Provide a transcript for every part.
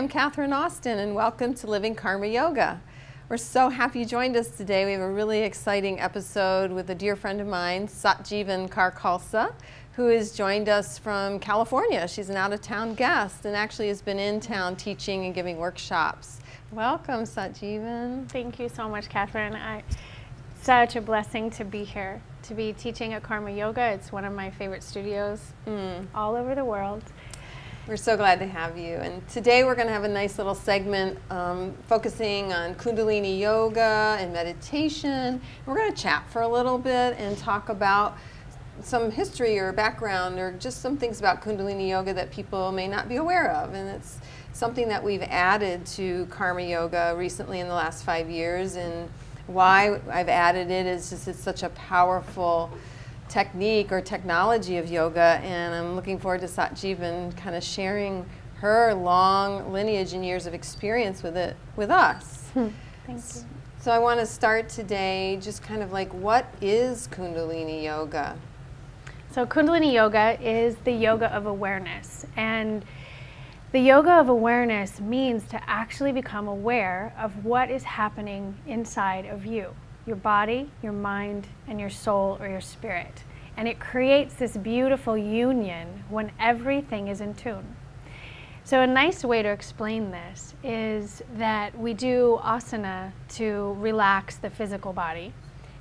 I'm Catherine Austin, and welcome to Living Karma Yoga. We're so happy you joined us today. We have a really exciting episode with a dear friend of mine, Satjivan Karkalsa, who has joined us from California. She's an out-of-town guest and actually has been in town teaching and giving workshops. Welcome, Satjivan. Thank you so much, Catherine. Such a blessing to be here, to be teaching at Karma Yoga. It's one of my favorite studios all over the world. We're so glad to have you. And today we're going to have a nice little segment focusing on Kundalini yoga and meditation. We're going to chat for a little bit and talk about some history or background or just some things about Kundalini yoga that people may not be aware of. And it's something that we've added to Karma Yoga recently in the last 5 years. And why I've added it is just it's such a powerful technique or technology of yoga, and I'm looking forward to Satjivan kind of sharing her long lineage and years of experience with it with us. Thank you. So I want to start today just kind of like, what is Kundalini yoga? So Kundalini yoga is the yoga of awareness, and the yoga of awareness means to actually become aware of what is happening inside of you, your body, your mind, and your soul or your spirit. And it creates this beautiful union when everything is in tune. So a nice way to explain this is that we do asana to relax the physical body,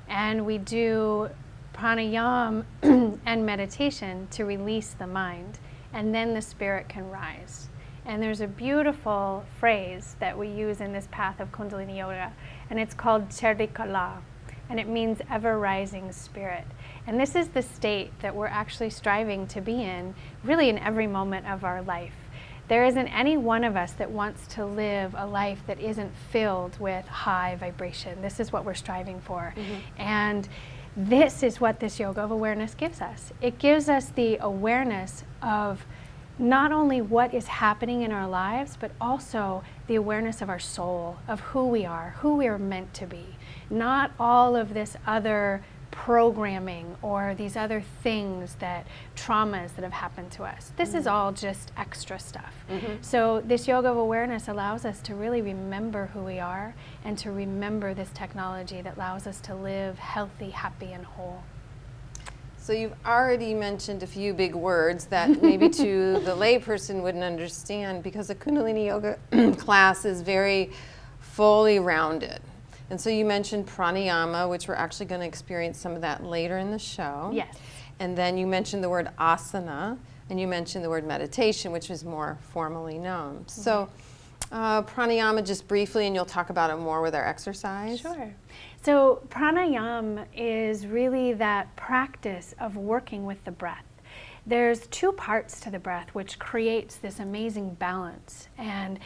and we do pranayama and meditation to release the mind, and then the spirit can rise. And there's a beautiful phrase that we use in this path of Kundalini yoga, and it's called Chardikala, and it means ever-rising spirit. And this is the state that we're actually striving to be in, really in every moment of our life. There isn't any one of us that wants to live a life that isn't filled with high vibration. This is what we're striving for. And this is what this yoga of awareness gives us. It gives us the awareness of not only what is happening in our lives, but also the awareness of our soul, of who we are meant to be. Not all of this other programming or these other things traumas that have happened to us. This is all just extra stuff. So this yoga of awareness allows us to really remember who we are and to remember this technology that allows us to live healthy, happy, and whole. So you've already mentioned a few big words that maybe to the layperson wouldn't understand, because a Kundalini yoga class is very fully rounded. And so you mentioned pranayama, which we're actually going to experience some of that later in the show. Yes. And then you mentioned the word asana, and you mentioned the word meditation, which is more formally known. So pranayama, just briefly, and you'll talk about it more with our exercise. Sure. So pranayama is really that practice of working with the breath. There's two parts to the breath, which creates this amazing balance. And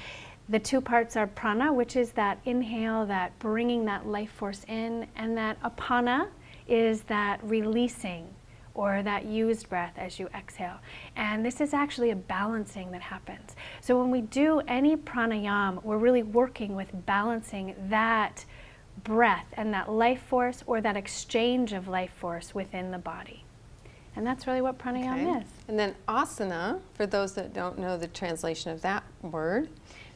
the two parts are prana, which is that inhale, that bringing that life force in, and that apana is that releasing, or that used breath as you exhale. And this is actually a balancing that happens. So when we do any pranayama, we're really working with balancing that breath and that life force, or that exchange of life force within the body. And that's really what pranayama is. And then asana, for those that don't know the translation of that word.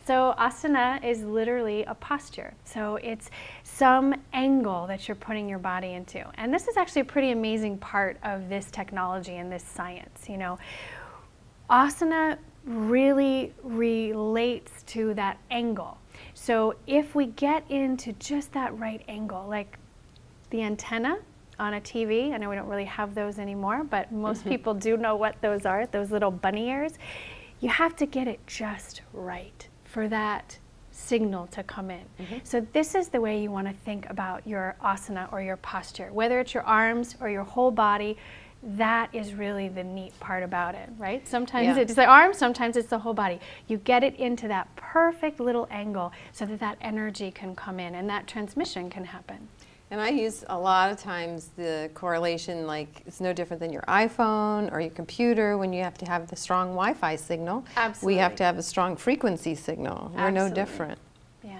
So asana is literally a posture. So it's some angle that you're putting your body into. And this is actually a pretty amazing part of this technology and this science. You know, asana really relates to that angle. So if we get into just that right angle, like the antenna on a TV, I know we don't really have those anymore, but most people do know what those are, those little bunny ears. You have to get it just right for that signal to come in. So this is the way you want to think about your asana or your posture. Whether it's your arms or your whole body, that is really the neat part about it, right? Sometimes it's the arms, sometimes it's the whole body. You get it into that perfect little angle so that that energy can come in and that transmission can happen. And I use a lot of times the correlation, like it's no different than your iPhone or your computer. When you have to have the strong Wi-Fi signal, Absolutely. we have to have a strong frequency signal. We're no different. Yeah.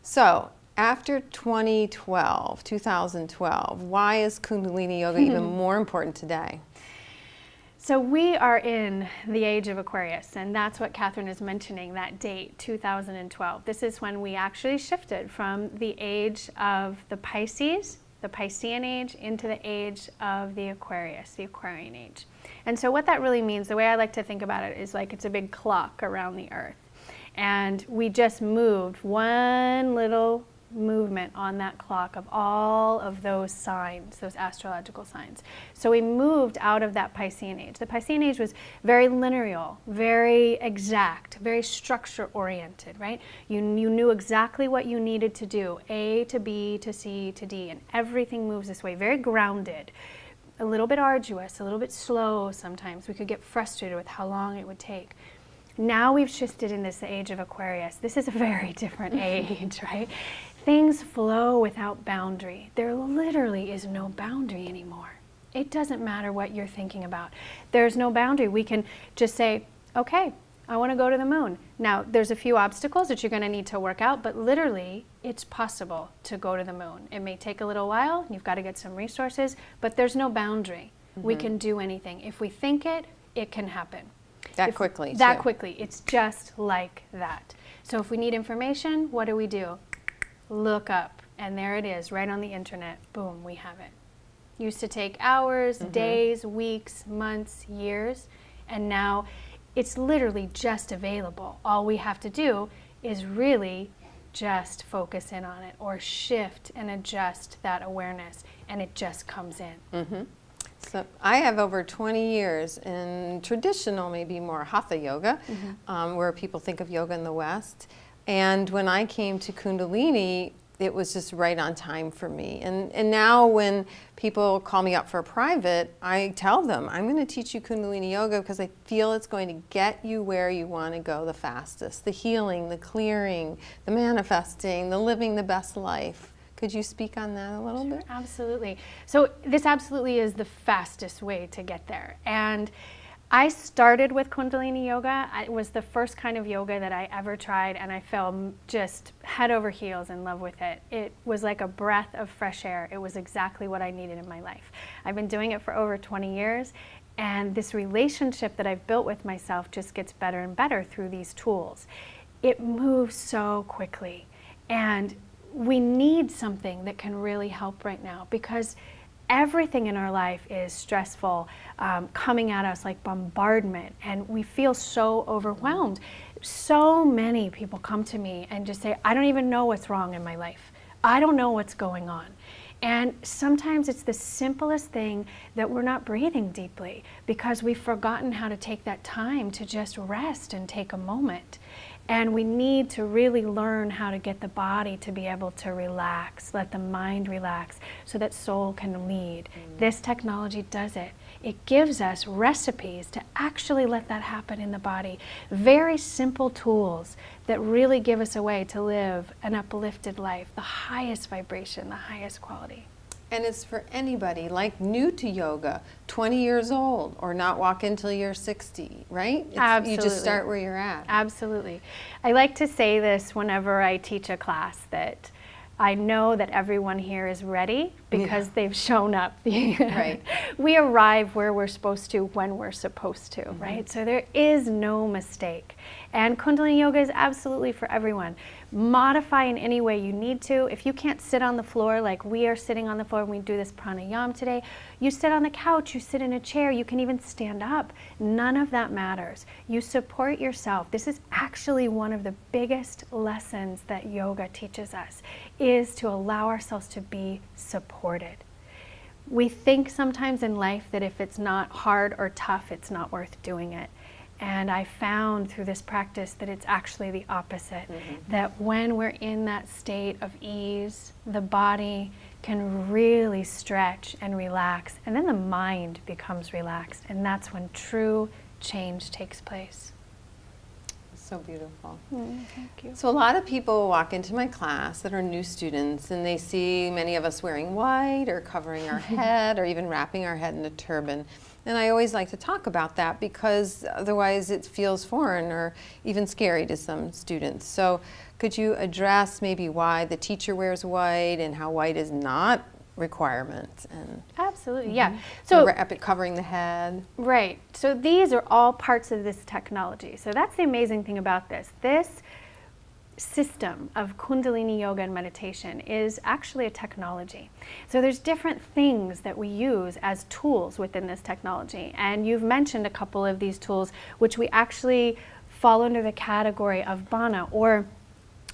So after 2012, why is Kundalini yoga even more important today? So we are in the age of Aquarius, and that's what Catherine is mentioning, that date, 2012. This is when we actually shifted from the age of the Pisces, the Piscean age, into the age of the Aquarius, the Aquarian age. And so what that really means, the way I like to think about it, is like it's a big clock around the Earth. And we just moved one little movement on that clock of all of those signs, those astrological signs. So we moved out of that Piscean age. The Piscean age was very linear, very exact, very structure oriented, right? You knew exactly what you needed to do, A to B to C to D, and everything moves this way, very grounded. A little bit arduous, a little bit slow sometimes. We could get frustrated with how long it would take. Now we've shifted in this age of Aquarius. This is a very different age, right? Things flow without boundary. There literally is no boundary anymore. It doesn't matter what you're thinking about. There's no boundary. We can just say, okay, I want to go to the moon. Now, there's a few obstacles that you're going to need to work out, but literally, it's possible to go to the moon. It may take a little while. You've got to get some resources, but there's no boundary. We can do anything. If we think it, it can happen. That quickly. That quickly. It's just like that. So if we need information, what do? Look up, and there it is, right on the internet. Boom, we have it. Used to take hours, days, weeks, months, years, and now it's literally just available. All we have to do is really just focus in on it, or shift and adjust that awareness, and it just comes in. So I have over 20 years in traditional, maybe more hatha yoga, where people think of yoga in the West. And when I came to Kundalini, it was just right on time for me. And now when people call me up for a private, I tell them, I'm going to teach you Kundalini yoga because I feel it's going to get you where you want to go the fastest. The healing, the clearing, the manifesting, the living the best life. Could you speak on that a little bit? Absolutely. So this absolutely is the fastest way to get there. And I started with Kundalini yoga. It was the first kind of yoga that I ever tried, and I fell just head over heels in love with it. It was like a breath of fresh air. It was exactly what I needed in my life. I've been doing it for over 20 years, and this relationship that I've built with myself just gets better and better through these tools. It moves so quickly, and we need something that can really help right now, because everything in our life is stressful, coming at us like bombardment, and we feel so overwhelmed. So many people come to me and just say, I don't even know what's wrong in my life. I don't know what's going on. And sometimes it's the simplest thing that we're not breathing deeply because we've forgotten how to take that time to just rest and take a moment. And we need to really learn how to get the body to be able to relax, let the mind relax, so that soul can lead. This technology does it. It gives us recipes to actually let that happen in the body. Very simple tools that really give us a way to live an uplifted life, the highest vibration, the highest quality. And it's for anybody, like new to yoga, 20 years old, or not walk until you're 60, right? Absolutely. You just start where you're at. Absolutely. I like to say this whenever I teach a class, that I know that everyone here is ready because they've shown up. Right. We arrive where we're supposed to when we're supposed to, right? So there is no mistake. And Kundalini yoga is absolutely for everyone. Modify in any way you need to. If you can't sit on the floor like we are sitting on the floor when we do this pranayama today, you sit on the couch, you sit in a chair, you can even stand up. None of that matters. You support yourself. This is actually one of the biggest lessons that yoga teaches us, is to allow ourselves to be supported. We think sometimes in life that if it's not hard or tough, it's not worth doing it. And I found through this practice that it's actually the opposite, that when we're in that state of ease, the body can really stretch and relax, and then the mind becomes relaxed, and that's when true change takes place. So beautiful. Thank you. So a lot of people walk into my class that are new students, and they see many of us wearing white or covering our head or even wrapping our head in a turban. And I always like to talk about that because otherwise it feels foreign or even scary to some students. So could you address maybe why the teacher wears white and how white is not requirement? And Absolutely, yeah. So covering the head. right. So these are all parts of this technology. So that's the amazing thing about this. This system of Kundalini yoga and meditation is actually a technology. So there's different things that we use as tools within this technology. And you've mentioned a couple of these tools, which we actually fall under the category of bana, or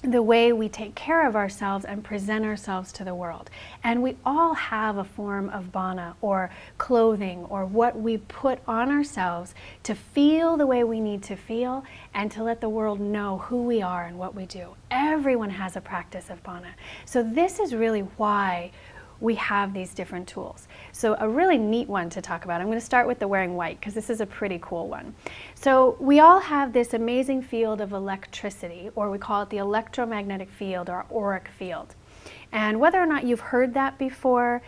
the way we take care of ourselves and present ourselves to the world. And we all have a form of bana, or clothing, or what we put on ourselves to feel the way we need to feel and to let the world know who we are and what we do. Everyone has a practice of bana. So this is really why we have these different tools. So a really neat one to talk about, I'm going to start with the wearing white, because this is a pretty cool one. So we all have this amazing field of electricity, or we call it the electromagnetic field, or auric field. And whether or not you've heard that before,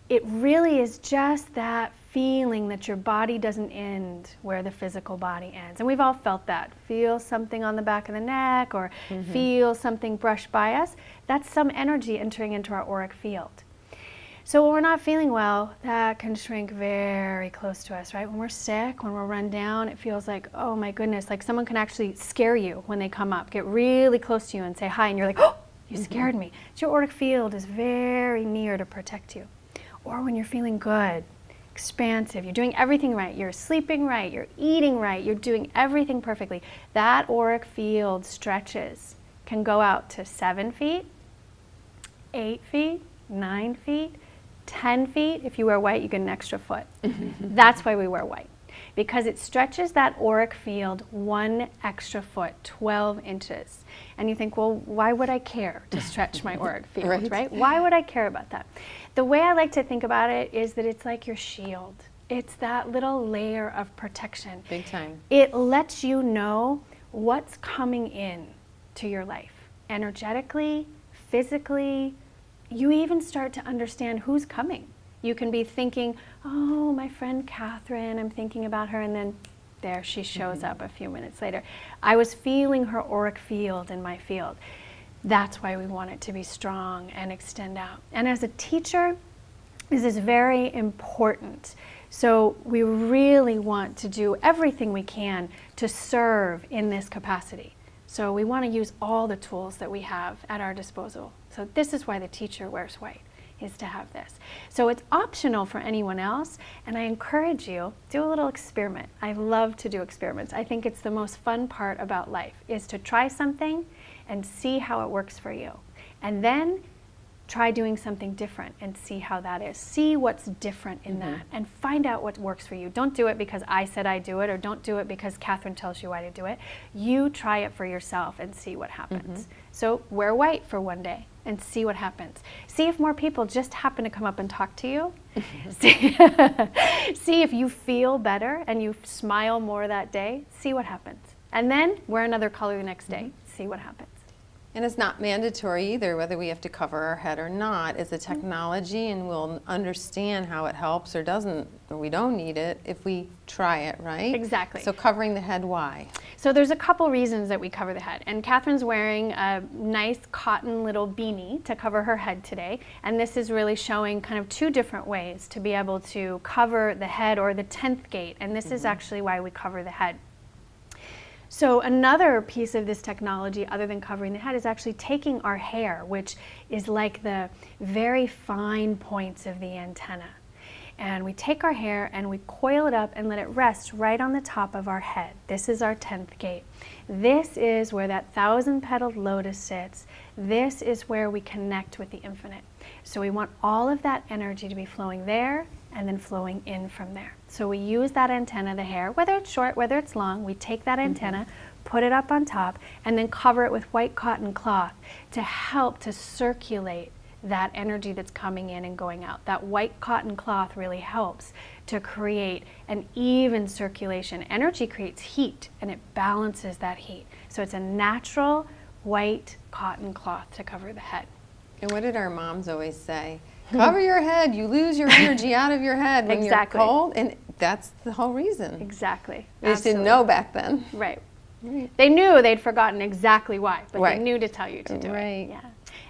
it really is just that feeling that your body doesn't end where the physical body ends. And we've all felt that. Feel something on the back of the neck, or feel something brush by us. That's some energy entering into our auric field. So when we're not feeling well, that can shrink very close to us, right? When we're sick, when we're run down, it feels like, oh my goodness, like someone can actually scare you when they come up, get really close to you and say hi, and you're like, oh, you scared me. So your auric field is very near to protect you. Or when you're feeling good, expansive, you're doing everything right, you're sleeping right, you're eating right, you're doing everything perfectly, that auric field stretches, can go out to 7 feet, 8 feet, 9 feet, 10 feet. If you wear white, you get an extra foot. That's why we wear white, because it stretches that auric field 1 extra foot, 12 inches. And you think, well, why would I care to stretch my auric field, right? Why would I care about that? The way I like to think about it is that it's like your shield. It's that little layer of protection. Big time. It lets you know what's coming in to your life, energetically, physically. You even start to understand who's coming. You can be thinking, oh, my friend Catherine, I'm thinking about her, and then there she shows up a few minutes later. I was feeling her auric field in my field. That's why we want it to be strong and extend out. And as a teacher, this is very important. So we really want to do everything we can to serve in this capacity. So we want to use all the tools that we have at our disposal. So this is why the teacher wears white, is to have this. So it's optional for anyone else, and I encourage you, do a little experiment. I love to do experiments. I think it's the most fun part about life, is to try something and see how it works for you. And then try doing something different and see how that is. See what's different in that and find out what works for you. Don't do it because I said I do it, or don't do it because Catherine tells you why to do it. You try it for yourself and see what happens. So wear white for one day and see what happens. See if more people just happen to come up and talk to you. See if you feel better and you smile more that day. See what happens. And then wear another color the next day. See what happens. And it's not mandatory either, whether we have to cover our head or not. It's a technology, and we'll understand how it helps or doesn't, or we don't need it if we try it, right? Exactly. So covering the head, why? So there's a couple reasons that we cover the head. And Catherine's wearing a nice cotton little beanie to cover her head today. And this is really showing kind of 2 different ways to be able to cover the head, or the 10th gate. And this is actually why we cover the head. So another piece of this technology, other than covering the head, is actually taking our hair, which is like the very fine points of the antenna. And we take our hair and we coil it up and let it rest right on the top of our head. This is our 10th gate. This is where that 1,000-petaled lotus sits. This is where we connect with the infinite. So we want all of that energy to be flowing there and then flowing in from there. So we use that antenna, the hair, whether it's short, whether it's long, we take that antenna, put it up on top, and then cover it with white cotton cloth to help to circulate that energy that's coming in and going out. That white cotton cloth really helps to create an even circulation. Energy creates heat, and it balances that heat. So it's a natural white cotton cloth to cover the head. And what did our moms always say? Cover your head, you lose your energy out of your head when you're cold. And that's the whole reason. Exactly. They just didn't know back then. Right. They knew, they'd forgotten exactly why, but they knew to tell you to do it. Yeah.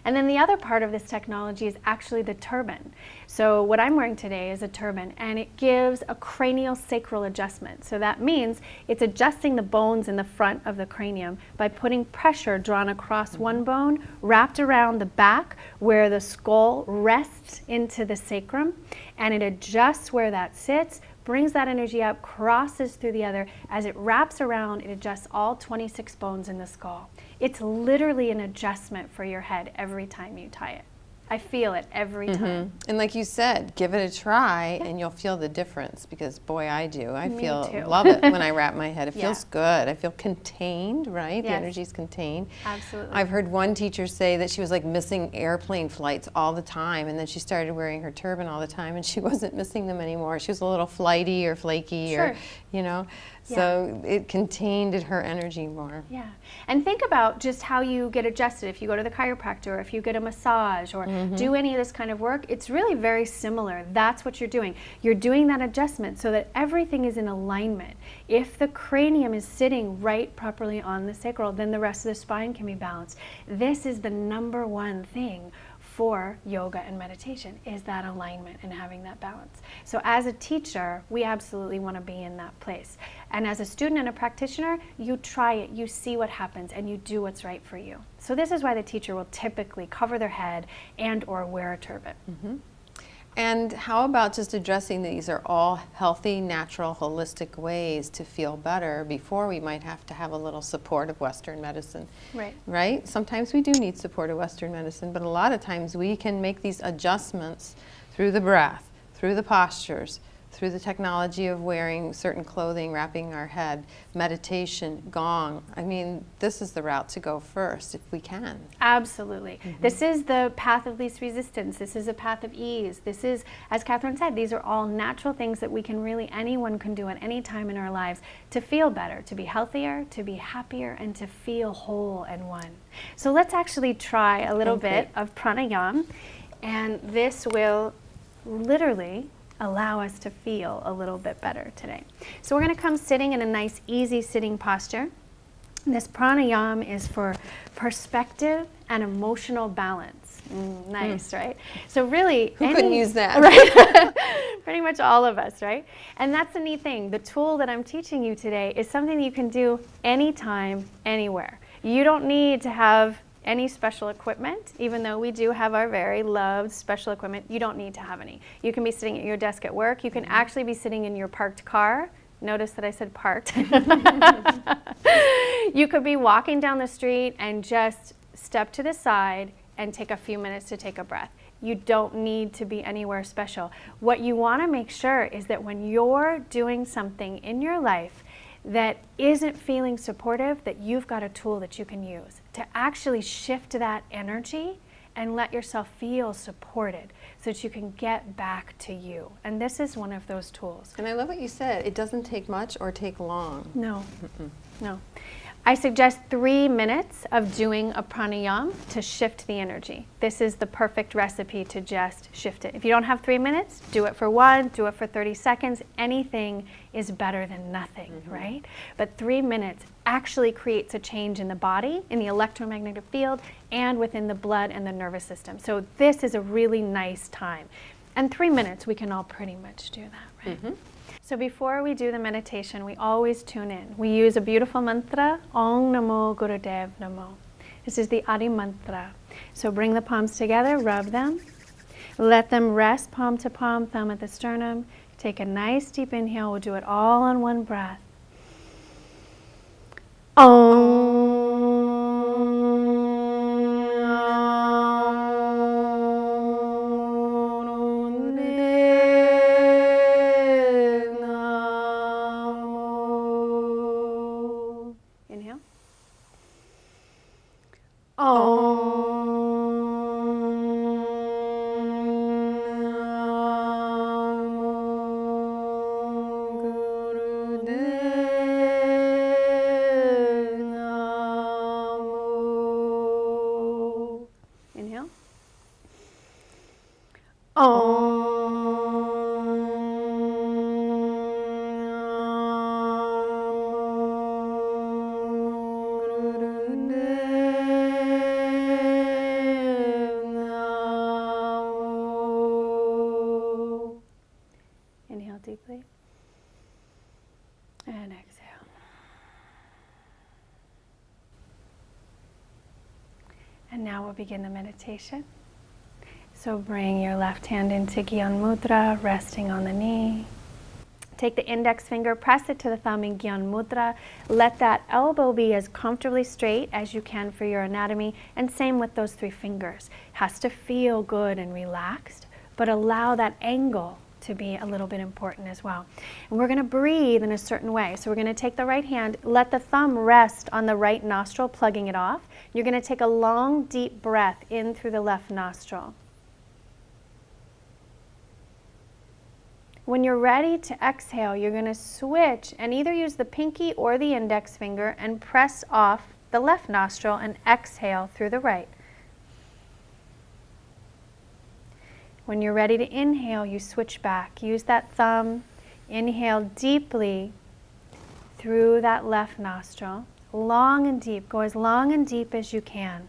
And then the other part of this technology is actually the turban. So what I'm wearing today is a turban, and it gives a cranial sacral adjustment. So that means it's adjusting the bones in the front of the cranium by putting pressure drawn across one bone, wrapped around the back where the skull rests into the sacrum, and it adjusts where that sits, brings that energy up, crosses through the other. As it wraps around, it adjusts all 26 bones in the skull. It's literally an adjustment for your head every time you tie it. I feel it every time. And like you said, give it a try and you'll feel the difference, because boy, I do. I Me too. love it when I wrap my head. It Yeah. feels good. I feel contained, right? The Yes. energy's contained. Absolutely. I've heard one teacher say that she was like missing airplane flights all the time, and then she started wearing her turban all the time and she wasn't missing them anymore. She was a little flighty or flaky Sure. or, you know, so it contained her energy more. Yeah. And think about just how you get adjusted. If you go to the chiropractor, or if you get a massage, or do any of this kind of work, it's really very similar. That's what you're doing. You're doing that adjustment so that everything is in alignment. If the cranium is sitting right properly on the sacral, then the rest of the spine can be balanced. This is the number one thing for yoga and meditation, is that alignment and having that balance. So as a teacher, we absolutely want to be in that place. And as a student and a practitioner, you try it, you see what happens, and you do what's right for you. So this is why the teacher will typically cover their head and or wear a turban. And how about just addressing these are all healthy, natural, holistic ways to feel better before we might have to have a little support of Western medicine? Right. Right? Sometimes we do need support of Western medicine, but a lot of times we can make these adjustments through the breath, through the postures, through the technology of wearing certain clothing, wrapping our head, meditation, gong. I mean, this is the route to go first if we can. Absolutely. This is the path of least resistance. This is a path of ease. This is, as Catherine said, these are all natural things that we can really, anyone can do at any time in our lives to feel better, to be healthier, to be happier, and to feel whole and one. So let's actually try a little bit of pranayama, and this will literally allow us to feel a little bit better today. So we're going to come sitting in a nice, easy sitting posture. This pranayama is for perspective and emotional balance. Nice, right? So really, Who couldn't use that? Right? Pretty much all of us, right? And that's the neat thing. The tool that I'm teaching you today is something you can do anytime, anywhere. You don't need to have any special equipment, even though we do have our very loved special equipment. You don't need to have any. You can be sitting at your desk at work. You can actually be sitting in your parked car. Notice that I said parked. You could be walking down the street and just step to the side and take a few minutes to take a breath. You don't need to be anywhere special. What you want to make sure is that when you're doing something in your life that isn't feeling supportive, that you've got a tool that you can use to actually shift that energy and let yourself feel supported so that you can get back to you. And this is one of those tools. And I love what you said. It doesn't take much or take long. No, no. I suggest 3 minutes of doing a pranayama to shift the energy. This is the perfect recipe to just shift it. If you don't have 3 minutes, do it for 1, do it for 30 seconds. Anything is better than nothing, right? But 3 minutes actually creates a change in the body, in the electromagnetic field, and within the blood and the nervous system. So this is a really nice time. And 3 minutes, we can all pretty much do that, right? So before we do the meditation, we always tune in. We use a beautiful mantra, Om Namo Gurudev Namo. This is the Adi mantra. So bring the palms together, rub them. Let them rest palm to palm, thumb at the sternum. Take a nice deep inhale. We'll do it all on one breath. Om. Inhale. Inhale. now we'll begin the meditation. So bring your left hand into Gyan Mudra, resting on the knee. Take the index finger, press it to the thumb in Gyan Mudra. Let that elbow be as comfortably straight as you can for your anatomy, and same with those 3 fingers. It has to feel good and relaxed, but allow that angle to be a little bit important as well. And we're going to breathe in a certain way. So we're going to take the right hand, let the thumb rest on the right nostril, plugging it off. You're going to take a long, deep breath in through the left nostril. When you're ready to exhale, you're going to switch and either use the pinky or the index finger and press off the left nostril and exhale through the right. When you're ready to inhale, you switch back. Use that thumb, inhale deeply through that left nostril, long and deep. Go as long and deep as you can.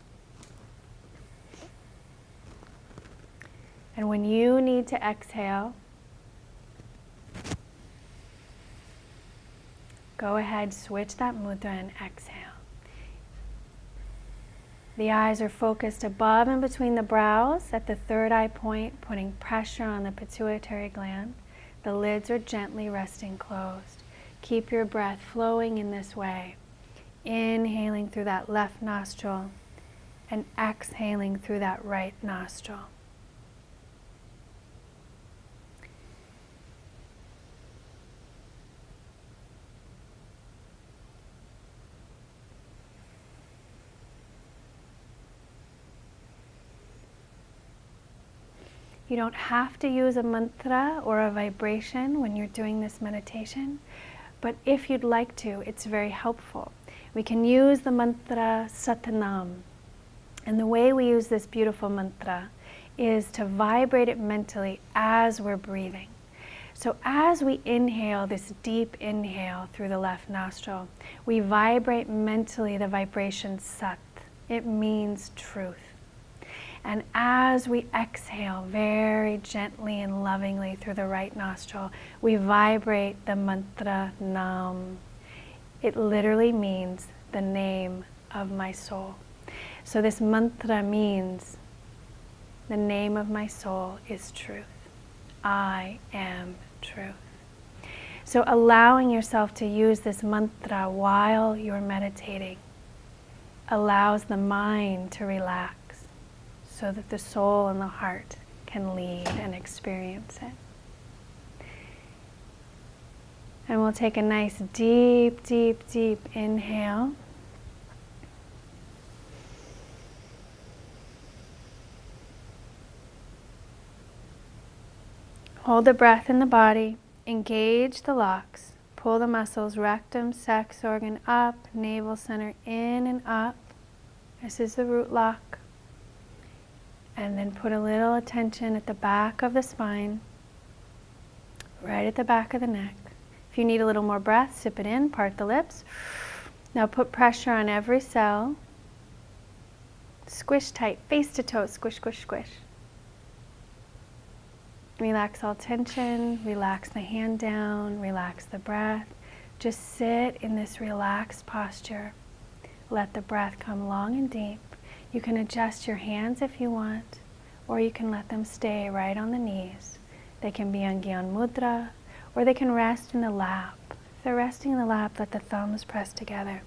And when you need to exhale, go ahead, switch that mudra and exhale. The eyes are focused above and between the brows at the third eye point, putting pressure on the pituitary gland. The lids are gently resting closed. Keep your breath flowing in this way. Inhaling through that left nostril and exhaling through that right nostril. You don't have to use a mantra or a vibration when you're doing this meditation, but if you'd like to, it's very helpful. We can use the mantra Satanam. And the way we use this beautiful mantra is to vibrate it mentally as we're breathing. So as we inhale this deep inhale through the left nostril, we vibrate mentally the vibration Sat. It means truth. And as we exhale very gently and lovingly through the right nostril, we vibrate the mantra Nam. It literally means the name of my soul. So this mantra means the name of my soul is truth. I am truth. So allowing yourself to use this mantra while you're meditating allows the mind to relax, so that the soul and the heart can lead and experience it. And we'll take a nice deep, deep, deep inhale. Hold the breath in the body, engage the locks, pull the muscles, rectum, sex organ up, navel center in and up. This is the root lock. And then put a little attention at the back of the spine, right at the back of the neck. If you need a little more breath, sip it in, part the lips. Now put pressure on every cell. Squish tight, face to toe, squish, squish, squish. Relax all tension, relax the hand down, relax the breath. Just sit in this relaxed posture. Let the breath come long and deep. You can adjust your hands if you want, or you can let them stay right on the knees. They can be on Gyan Mudra, or they can rest in the lap. If they're resting in the lap, let the thumbs press together.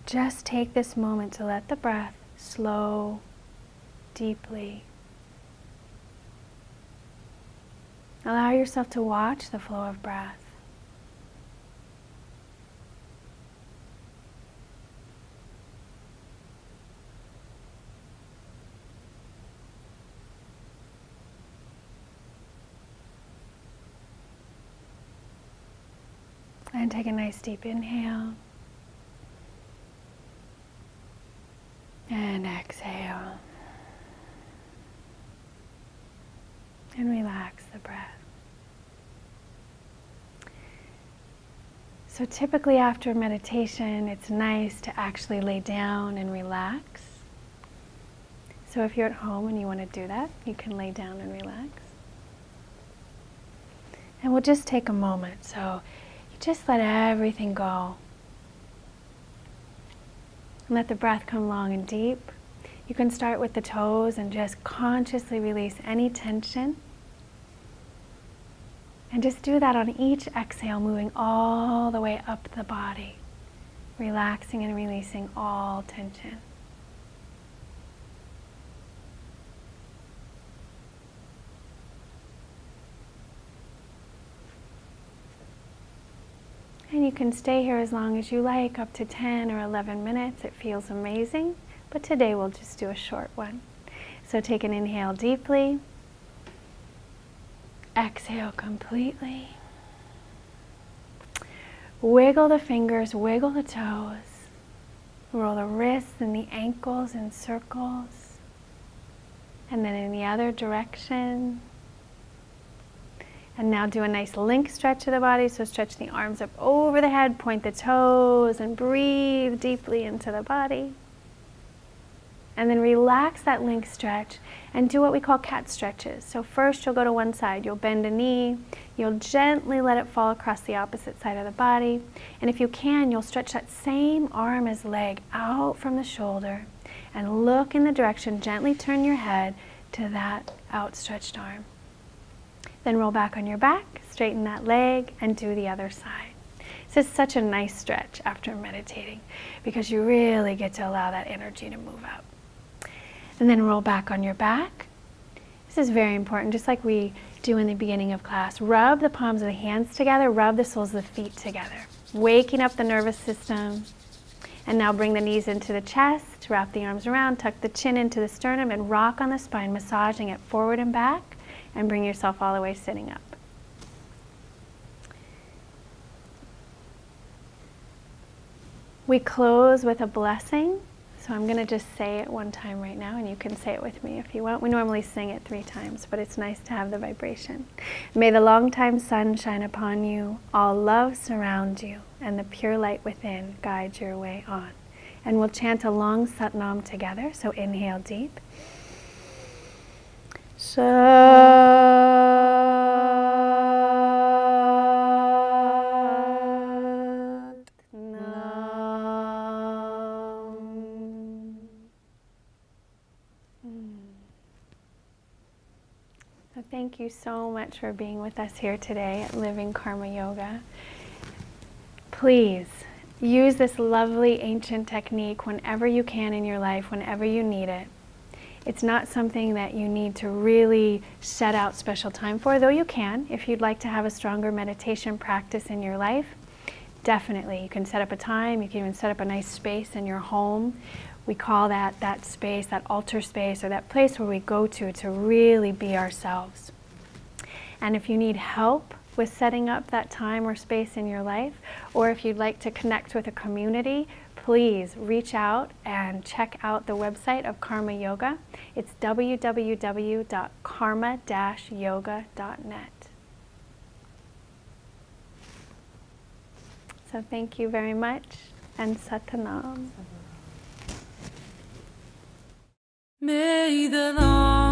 Just take this moment to let the breath slow deeply. Allow yourself to watch the flow of breath. And take a nice deep inhale. And exhale. And relax the breath. So typically after meditation, it's nice to actually lay down and relax. So if you're at home and you want to do that, you can lay down and relax. And we'll just take a moment. So just let everything go. And let the breath come long and deep. You can start with the toes and just consciously release any tension. And just do that on each exhale, moving all the way up the body, relaxing and releasing all tension. And you can stay here as long as you like, up to 10 or 11 minutes. It feels amazing, but today we'll just do a short one. So take an inhale deeply. Exhale completely. Wiggle the fingers, wiggle the toes. Roll the wrists and the ankles in circles. And then in the other direction. And now do a nice link stretch of the body. So stretch the arms up over the head, point the toes, and breathe deeply into the body. And then relax that link stretch and do what we call cat stretches. So first you'll go to one side. You'll bend a knee. You'll gently let it fall across the opposite side of the body. And if you can, you'll stretch that same arm as leg out from the shoulder and look in the direction. Gently turn your head to that outstretched arm. Then roll back on your back, straighten that leg, and do the other side. This is such a nice stretch after meditating because you really get to allow that energy to move up. And then roll back on your back. This is very important, just like we do in the beginning of class. Rub the palms of the hands together, rub the soles of the feet together, waking up the nervous system. And now bring the knees into the chest, wrap the arms around, tuck the chin into the sternum, and rock on the spine, massaging it forward and back. And bring yourself all the way sitting up. We close with a blessing. So I'm going to just say it one time right now, and you can say it with me if you want. We normally sing it 3 times, but it's nice to have the vibration. May the long-time sun shine upon you, all love surround you, and the pure light within guide your way on. And we'll chant a long Satnam together, so inhale deep. So thank you so much for being with us here today at Living Karma Yoga. Please use this lovely ancient technique whenever you can in your life, whenever you need it. It's not something that you need to really set out special time for, though you can. If you'd like to have a stronger meditation practice in your life, definitely. You can set up a time, you can even set up a nice space in your home. We call that space, that altar space, or that place where we go to really be ourselves. And if you need help with setting up that time or space in your life, or if you'd like to connect with a community, please reach out and check out the website of Karma Yoga. It's www.karma-yoga.net. So thank you very much, and Satanam. May the long